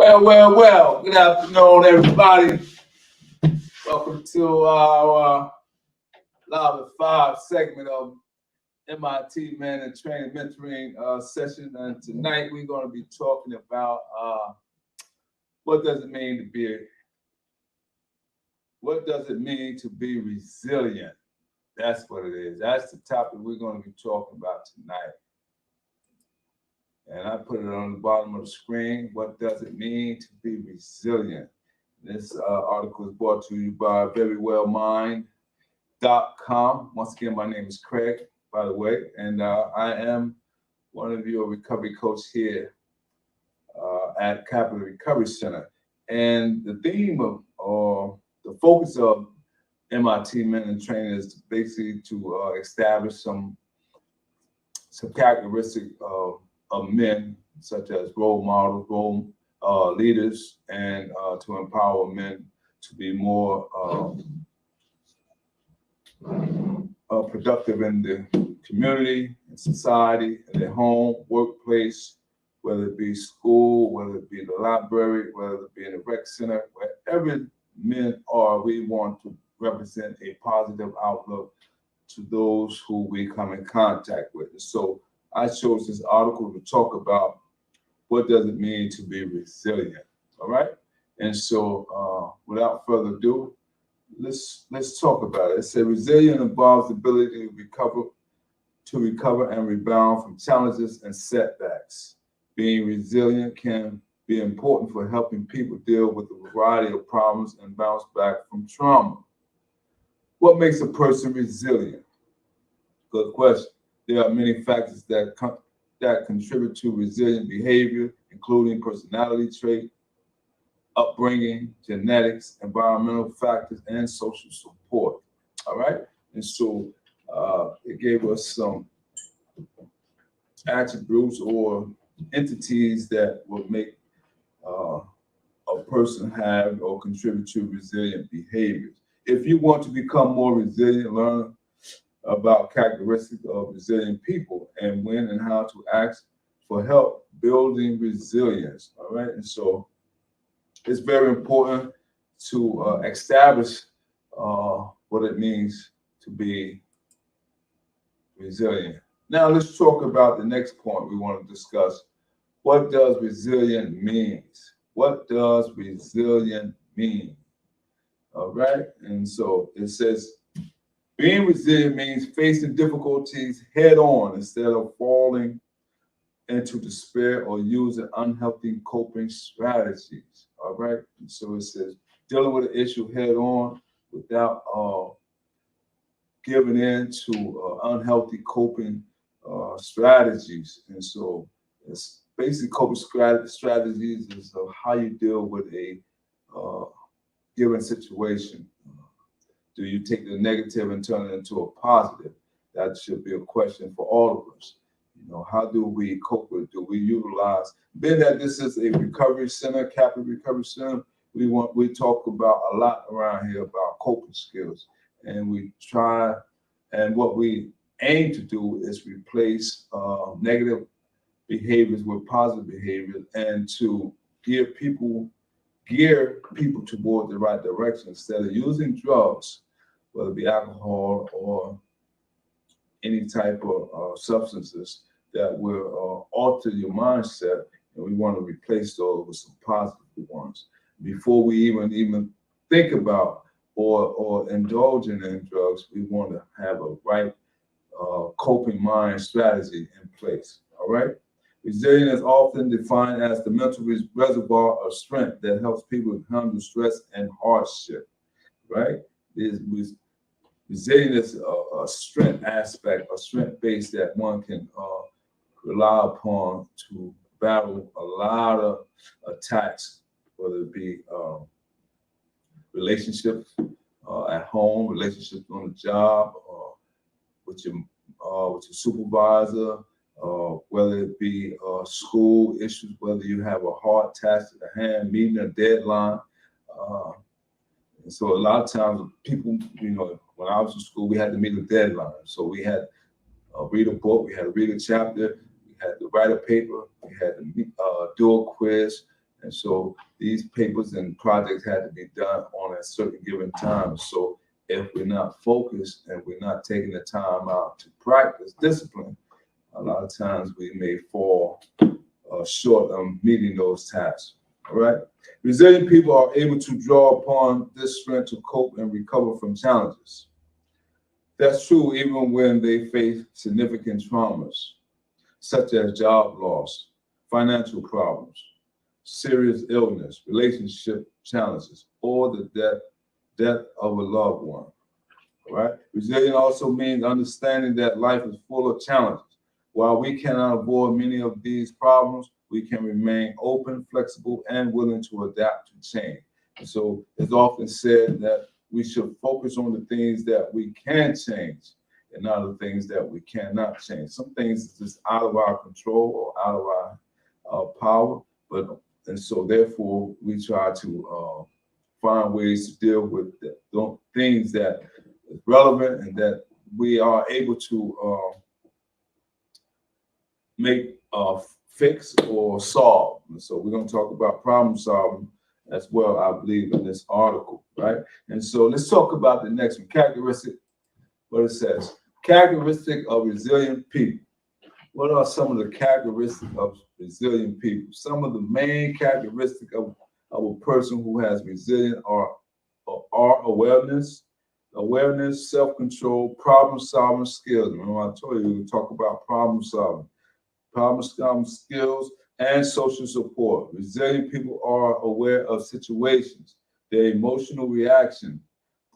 Well. Good afternoon, everybody. Welcome to our Live at 5 segment of MIT Men and Training Mentoring session. And tonight we're going to be talking about what does it mean to be resilient? That's what it is. That's the topic we're going to be talking about tonight. And I put it on the bottom of the screen. What does it mean to be resilient? This article is brought to you by verywellmind.com. Once again, my name is Craig, by the way, and I am one of your recovery coaches here at Capital Recovery Center. And the theme or the focus of MIT Men and Training is basically to establish some characteristics of men, such as role models, leaders, and to empower men to be more productive in the community, in society, in their home, workplace, whether it be school, whether it be the library, whether it be in the rec center, wherever men are, we want to represent a positive outlook to those who we come in contact with. So I chose this article to talk about what does it mean to be resilient, all right? And so without further ado, let's talk about it. It says resilient involves the ability to recover and rebound from challenges and setbacks. Being resilient can be important for helping people deal with a variety of problems and bounce back from trauma. What makes a person resilient? Good question. There are many factors that contribute to resilient behavior, including personality trait, upbringing, genetics, environmental factors, and social support. All right? And so it gave us some attributes or entities that will make a person have or contribute to resilient behaviors. If you want to become more resilient, learn about characteristics of resilient people and when and how to ask for help building resilience. All right. And so it's very important to establish what it means to be resilient. Now let's talk about the next point we want to discuss. What does resilient mean? What does resilient mean? All right. And so it says, being resilient means facing difficulties head on instead of falling into despair or using unhealthy coping strategies. All right. And so it says dealing with an issue head on without giving in to unhealthy coping strategies. And so it's basically coping strategies is how you deal with a given situation. Do you take the negative and turn it into a positive? That should be a question for all of us. You know, how do we cope with it? Do we utilize? Being that this is a recovery center, Capital Recovery Center, we talk about a lot around here about coping skills, and we try, and what we aim to do is replace negative behaviors with positive behaviors, and to gear people toward the right direction instead of using drugs, whether it be alcohol or any type of substances that will alter your mindset. And we want to replace those with some positive ones before we even think about or indulging in drugs. We want to have a right coping mind strategy in place. All right. Resilience is often defined as the mental reservoir of strength that helps people handle stress and hardship, right? Resilience is a strength aspect, a strength base that one can rely upon to battle a lot of attacks, whether it be relationships at home, relationships on the job, with your supervisor, whether it be school issues, whether you have a hard task at hand, meeting a deadline. And so a lot of times people, you know, when I was in school, we had to meet a deadline. So we had to read a book, we had to read a chapter, we had to write a paper, we had to do a quiz. And so these papers and projects had to be done on a certain given time. So if we're not focused and we're not taking the time out to practice discipline, a lot of times we may fall short of meeting those tasks. All right. Resilient people are able to draw upon this strength to cope and recover from challenges. That's true even when they face significant traumas, such as job loss, financial problems, serious illness, relationship challenges, or the death of a loved one. All right. Resilient also means understanding that life is full of challenges. While we cannot avoid many of these problems, we can remain open, flexible, and willing to adapt to change. And so it's often said that we should focus on the things that we can change and not the things that we cannot change. Some things is just out of our control or out of our power, and so therefore we try to find ways to deal with the things that is relevant and that we are able to make fix or solve. And so we're going to talk about problem solving as well, I believe, in this article, right? And so let's talk about the next one, characteristic, what it says. Characteristic of resilient people. What are some of the characteristics of resilient people? Some of the main characteristics of a person who has resilient are awareness, self-control, problem-solving skills. Remember I told you we talk about problem-solving skills, and social support. Resilient people are aware of situations, their emotional reaction,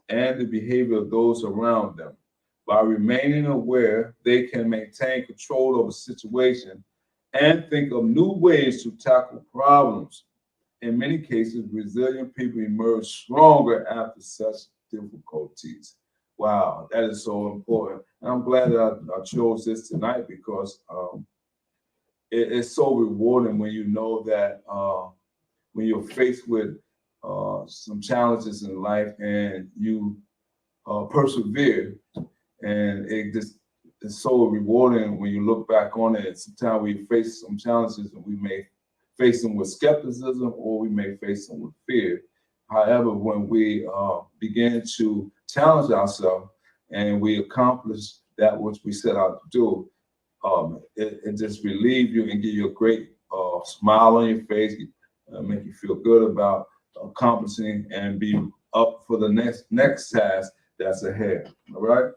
and the behavior of those around them. By remaining aware, they can maintain control of a situation and think of new ways to tackle problems. In many cases, resilient people emerge stronger after such difficulties. Wow, that is so important. And I'm glad that I chose this tonight because it's so rewarding when you know that when you're faced with some challenges in life and you persevere, and it just is so rewarding when you look back on it. Sometimes we face some challenges and we may face them with skepticism or we may face them with fear. However, when we begin to challenge ourselves and we accomplish that which we set out to do, it just relieves you and give you a great smile on your face, make you feel good about accomplishing and be up for the next task that's ahead. All right.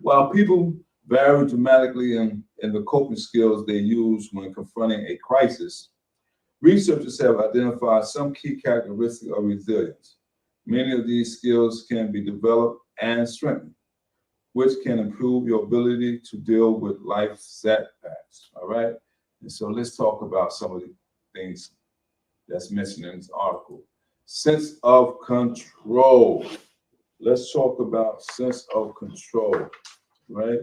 While people vary dramatically in the coping skills they use when confronting a crisis, researchers have identified some key characteristics of resilience. Many of these skills can be developed and strengthened, which can improve your ability to deal with life setbacks. All right. And so let's talk about some of the things that's mentioned in this article. Sense of control. Let's talk about sense of control, right?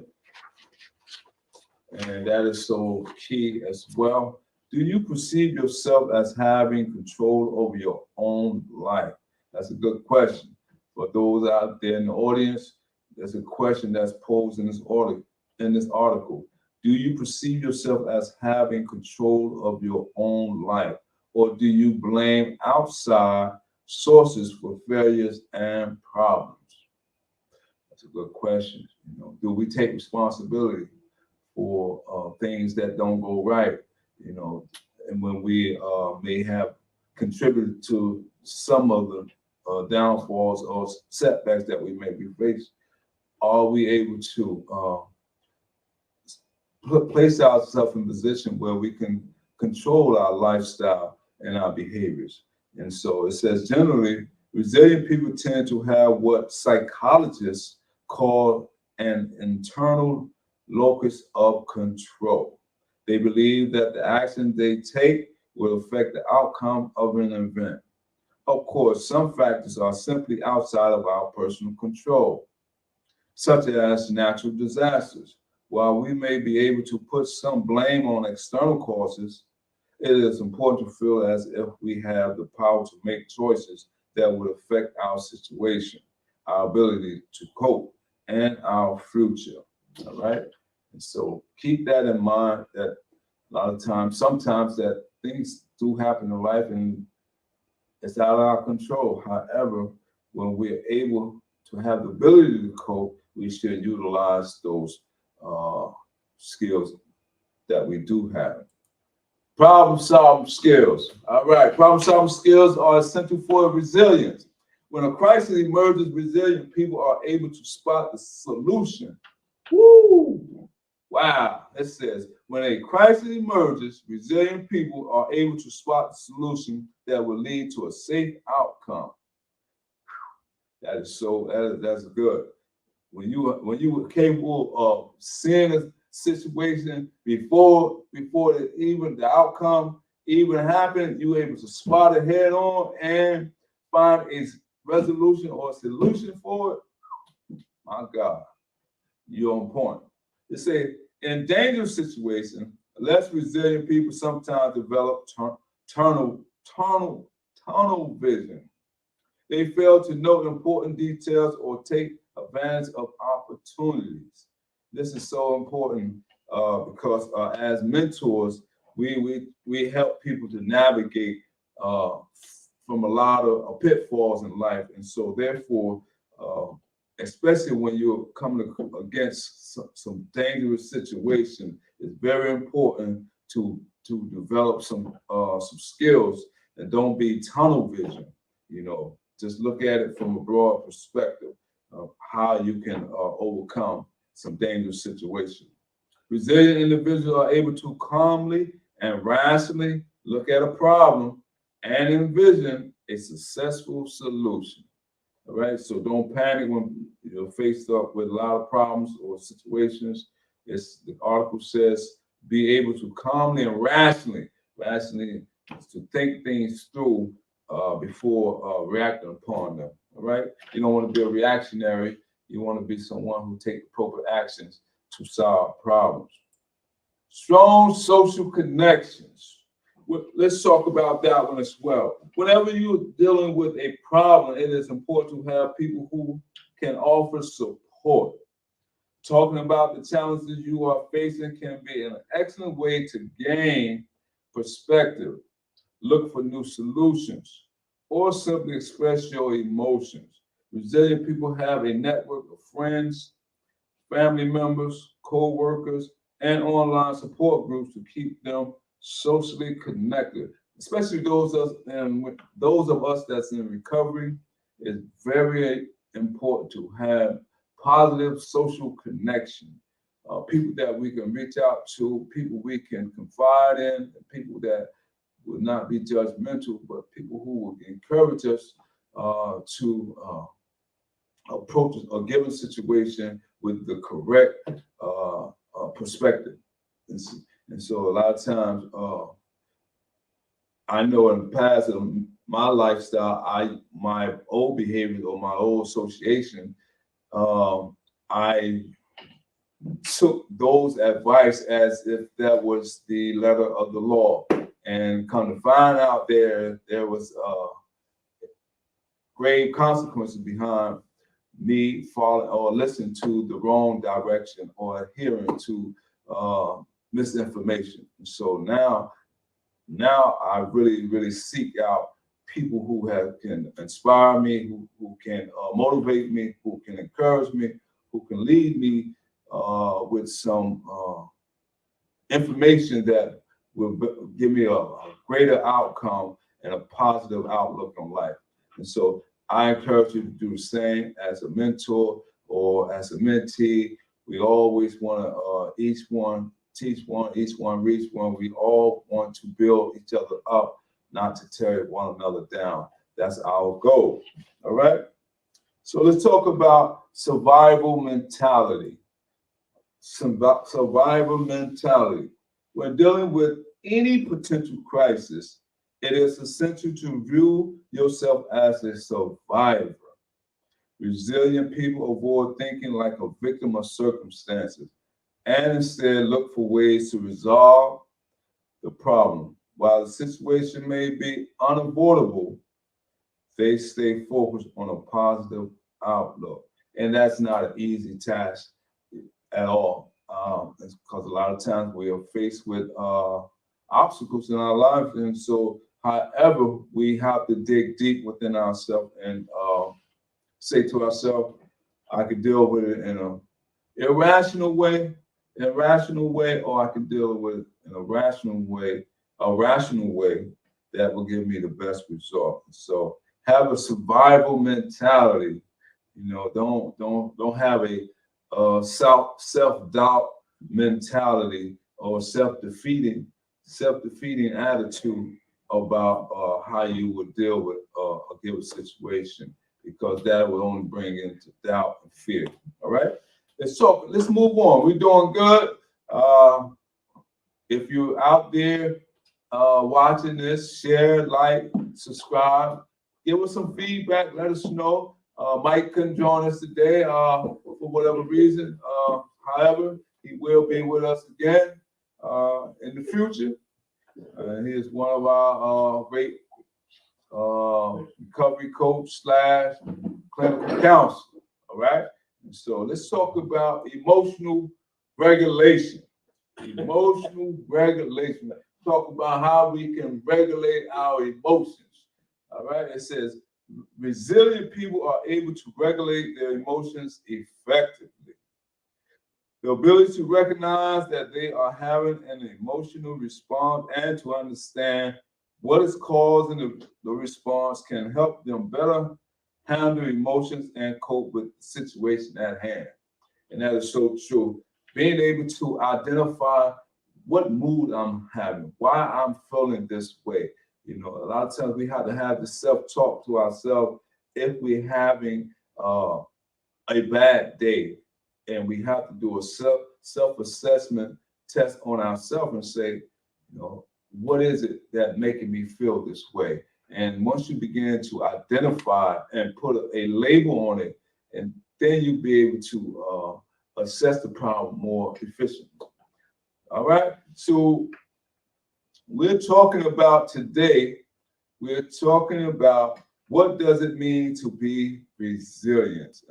And that is so key as well. Do you perceive yourself as having control over your own life? That's a good question. For those out there in the audience, there's a question that's posed in this article. Do you perceive yourself as having control of your own life? Or do you blame outside sources for failures and problems? That's a good question. Do we take responsibility for things that don't go right? And when we may have contributed to some of the downfalls or setbacks that we may be faced, are we able to place ourselves in a position where we can control our lifestyle and our behaviors? And so it says, generally, resilient people tend to have what psychologists call an internal locus of control. They believe that the actions they take will affect the outcome of an event. Of course, some factors are simply outside of our personal control, such as natural disasters. While we may be able to put some blame on external causes, it is important to feel as if we have the power to make choices that would affect our situation, our ability to cope, and our future. All right. And so keep that in mind, that a lot of times, sometimes that things do happen in life, and it's out of our control. However, when we're able to have the ability to cope, we should utilize those uh, skills that we do have. Problem solving skills. All right, problem solving skills are essential for resilience. When a crisis emerges, resilient people are able to spot the solution. Woo! Wow, it says when a crisis emerges, resilient people are able to spot the solution that will lead to a safe outcome. That is so. That's good. When you were capable of seeing a situation before even the outcome even happened, you were able to spot it head on and find a resolution or a solution for it. My God, you're on point. They say in dangerous situations, less resilient people sometimes develop tunnel tunnel vision. They fail to note important details or take advantage of opportunities. This is so important because as mentors, we help people to navigate uh, from a lot of pitfalls in life, and so therefore, uh, especially when you're coming against some dangerous situation, it's very important to develop some skills and don't be tunnel vision. You know, just look at it from a broad perspective of how you can overcome some dangerous situations. Resilient individuals are able to calmly and rationally look at a problem and envision a successful solution. All right, so don't panic when you're faced up with a lot of problems or situations. It's the article says be able to calmly and rationally to think things through before reacting upon them. All right, you don't want to be a reactionary. You want to be someone who takes appropriate actions to solve problems. Strong social connections. Let's talk about that one as well. Whenever you're dealing with a problem, it is important to have people who can offer support. Talking about the challenges you are facing can be an excellent way to gain perspective, look for new solutions, or simply express your emotions. Resilient people have a network of friends, family members, co-workers, and online support groups to keep them socially connected. Especially those of us that's in recovery, it's very important to have positive social connection. People that we can reach out to, people we can confide in, people that will not be judgmental, but people who will encourage us to approach a given situation with the correct perspective. And so a lot of times, I know in the past of my lifestyle, my old behavior or my old association, I took those advice as if that was the letter of the law, and come to find out there was grave consequences behind me following or listening to the wrong direction or adhering to misinformation. So now I really seek out people who can inspire me, who can motivate me, who can encourage me, who can lead me with some information that will give me a greater outcome and a positive outlook on life. And so I encourage you to do the same as a mentor or as a mentee. We always want to each one teach one, each one reach one. We all want to build each other up, not to tear one another down. That's our goal. All right. So let's talk about survival mentality. Survival mentality. When dealing with any potential crisis, it is essential to view yourself as a survivor. Resilient people avoid thinking like a victim of circumstances and instead look for ways to resolve the problem. While the situation may be unavoidable, they stay focused on a positive outlook. And that's not an easy task at all. Because a lot of times we are faced with obstacles in our life. And so, however, we have to dig deep within ourselves and say to ourselves, I can deal with it in a irrational way, or I can deal with it in a rational way that will give me the best result. So have a survival mentality. Don't have a self-doubt mentality or self-defeating attitude about how you would deal with a given situation, because that will only bring into doubt and fear. All right. Let's move on. We're doing good. If you're out there watching this, share, like, subscribe, give us some feedback. Let us know. Mike couldn't join us today for whatever reason. However, he will be with us again in the future. He is one of our great recovery coach / clinical counselor. All right. And so let's talk about emotional regulation. Emotional regulation. Talk about how we can regulate our emotions. All right. It says resilient people are able to regulate their emotions effectively. The ability to recognize that they are having an emotional response and to understand what is causing the response can help them better handle emotions and cope with the situation at hand. And that is so true. Being able to identify what mood I'm having, why I'm feeling this way. A lot of times we have to have the self-talk to ourselves if we're having a bad day, and we have to do a self-assessment test on ourselves and say, what is it that making me feel this way? And once you begin to identify and put a label on it, and then you'll be able to assess the problem more efficiently. All right. So we're talking about what does it mean to be resilient.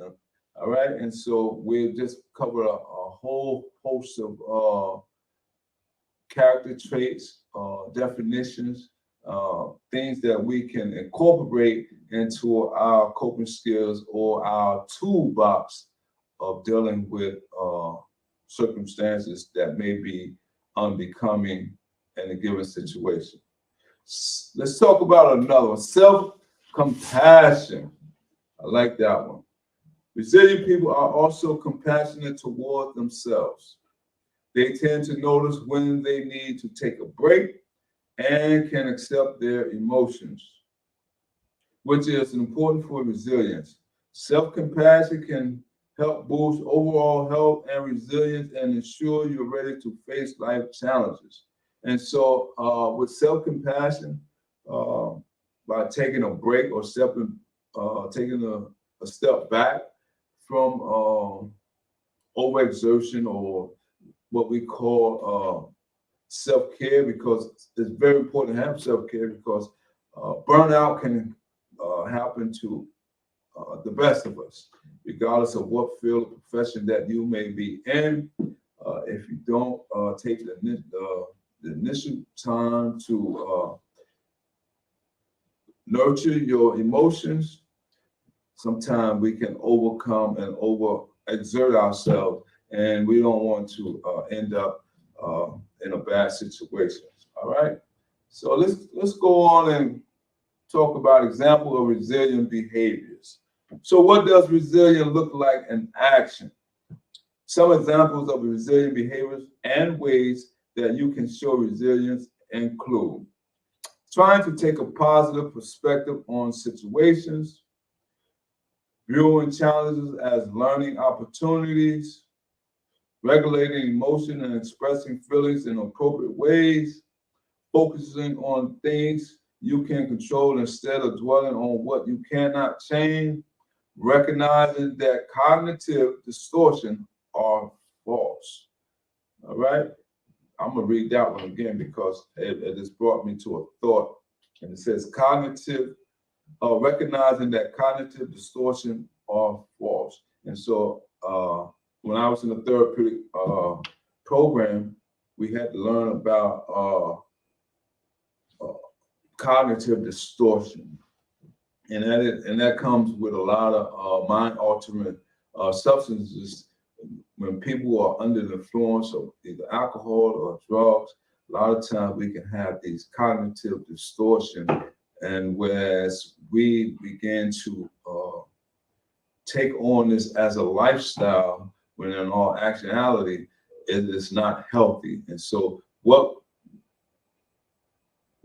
All right. And so we'll just cover a whole host of character traits, definitions, things that we can incorporate into our coping skills or our toolbox of dealing with circumstances that may be unbecoming in a given situation. Let's talk about another one, self-compassion. I like that one. Resilient people are also compassionate toward themselves. They tend to notice when they need to take a break and can accept their emotions, which is important for resilience. Self-compassion can help boost overall health and resilience and ensure you're ready to face life challenges. And so with self-compassion, by taking a break or taking a step back from overexertion or what we call self-care, because it's very important to have self-care, because burnout can happen to the best of us, regardless of what field or profession that you may be in. If you don't take the initial time to nurture your emotions, sometimes we can overcome and overexert ourselves, and we don't want to end up in a bad situation. All right. So let's go on and talk about example of resilient behaviors. So what does resilient look like in action? Some examples of resilient behaviors and ways that you can show resilience include trying to take a positive perspective on situations, viewing challenges as learning opportunities, regulating emotion and expressing feelings in appropriate ways, focusing on things you can control instead of dwelling on what you cannot change, recognizing that cognitive distortion are false. All right. I'm going to read that one again because it has brought me to a thought. And it says recognizing that cognitive distortion are false. And so when I was in the therapeutic program, we had to learn about cognitive distortion. And that comes with a lot of mind-altering substances. When people are under the influence of either alcohol or drugs, a lot of times we can have these cognitive distortion. And whereas we begin to take on this as a lifestyle, when in all actuality, it is not healthy. And so what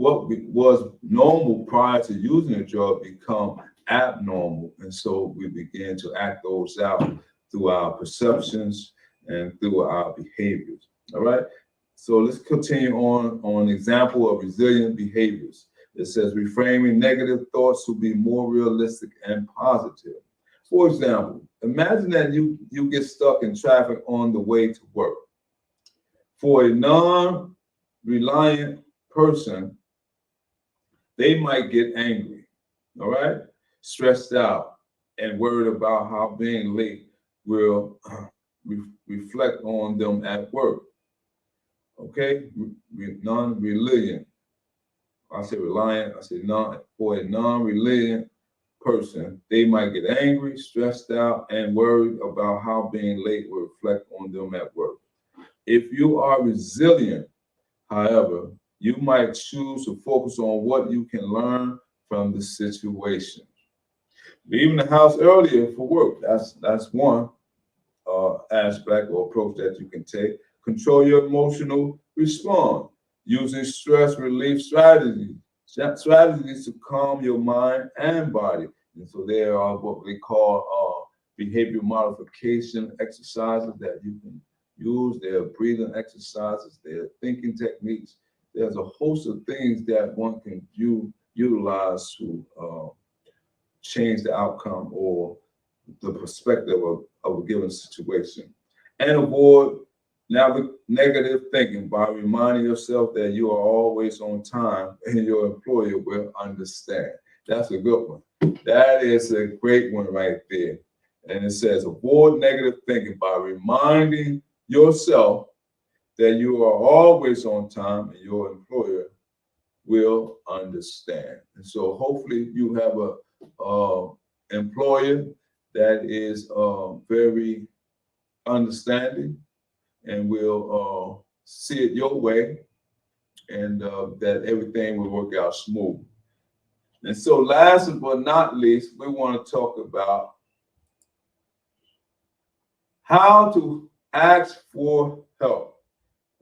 was normal prior to using a drug become abnormal. And so we begin to act those out through our perceptions and through our behaviors. All right. So let's continue on an example of resilient behaviors. It says reframing negative thoughts to be more realistic and positive. For example, imagine that you get stuck in traffic on the way to work. For a non-reliant person, they might get angry, all right, stressed out, and worried about how being late will reflect on them at work. Okay, non-reliant. I say reliant. I say non. For a non-reliant person, they might get angry, stressed out, and worried about how being late will reflect on them at work. If you are resilient, however, you might choose to focus on what you can learn from the situation. Leaving the house earlier for work, that's one aspect or approach that you can take. Control your emotional response using stress relief strategies to calm your mind and body. And so there are what they call behavior modification exercises that you can use. There are breathing exercises, there are thinking techniques. There's a host of things that one can utilize to change the outcome or the perspective of a given situation. And avoid negative thinking by reminding yourself that you are always on time and your employer will understand. That's a good one. That is a great one right there. And it says avoid negative thinking by reminding yourself that you are always on time and your employer will understand. And so hopefully you have a employer that is very understanding and will see it your way, and that everything will work out smooth. And so last but not least, we want to talk about how to ask for help.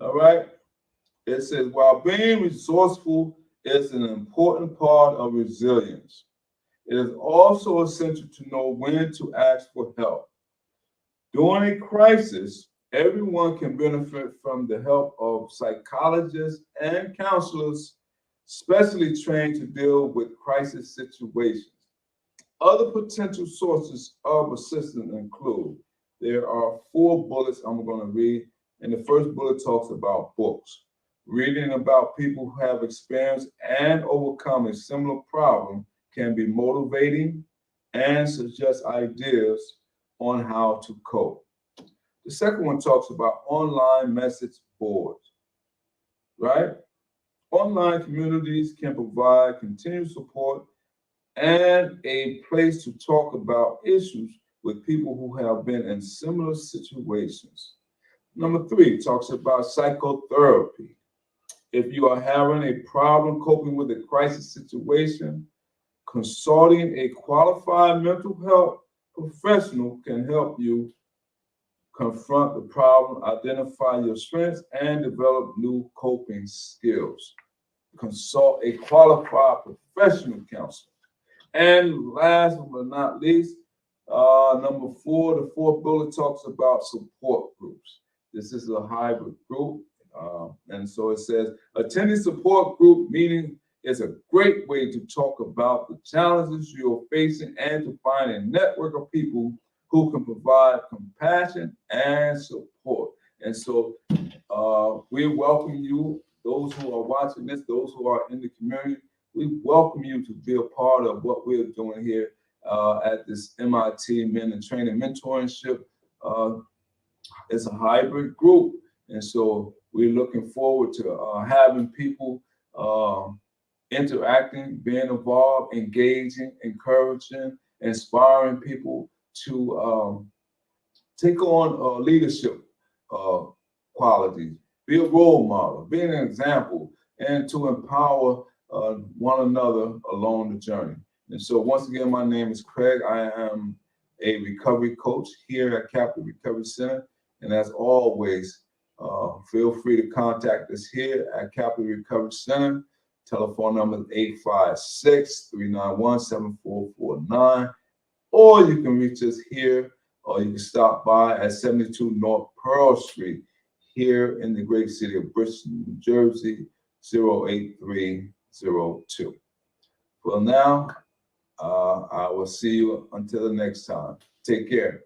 All right. It says, while being resourceful is an important part of resilience, it is also essential to know when to ask for help. During a crisis, everyone can benefit from the help of psychologists and counselors, specially trained to deal with crisis situations. Other potential sources of assistance include, there are 4 bullets I'm going to read, and the first bullet talks about books. Reading about people who have experienced and overcome a similar problem can be motivating and suggest ideas on how to cope. The second one talks about online message boards, right? Online communities can provide continued support and a place to talk about issues with people who have been in similar situations. Number 3 talks about psychotherapy. If you are having a problem coping with a crisis situation, consulting a qualified mental health professional can help you confront the problem, identify your strengths, and develop new coping skills. Consult a qualified professional counselor. And last but not least, number 4, the 4th bullet talks about support groups. This is a hybrid group. And so it says, attending support group meeting is a great way to talk about the challenges you're facing and to find a network of people who can provide compassion and support. And so we welcome you, those who are watching this, those who are in the community, we welcome you to be a part of what we're doing here at this MIT Men in Training Mentorship. It's a hybrid group. And so we're looking forward to having people interacting, being involved, engaging, encouraging, inspiring people to take on leadership uh, qualities, be a role model, be an example, and to empower one another along the journey. And so, once again, my name is Craig. I am a recovery coach here at Capital Recovery Center. And as always, feel free to contact us here at Capital Recovery Center. Telephone number is 856-391-7449. Or you can reach us here, or you can stop by at 72 North Pearl Street here in the great city of Bristol, New Jersey, 08302. For now, I will see you until the next time. Take care.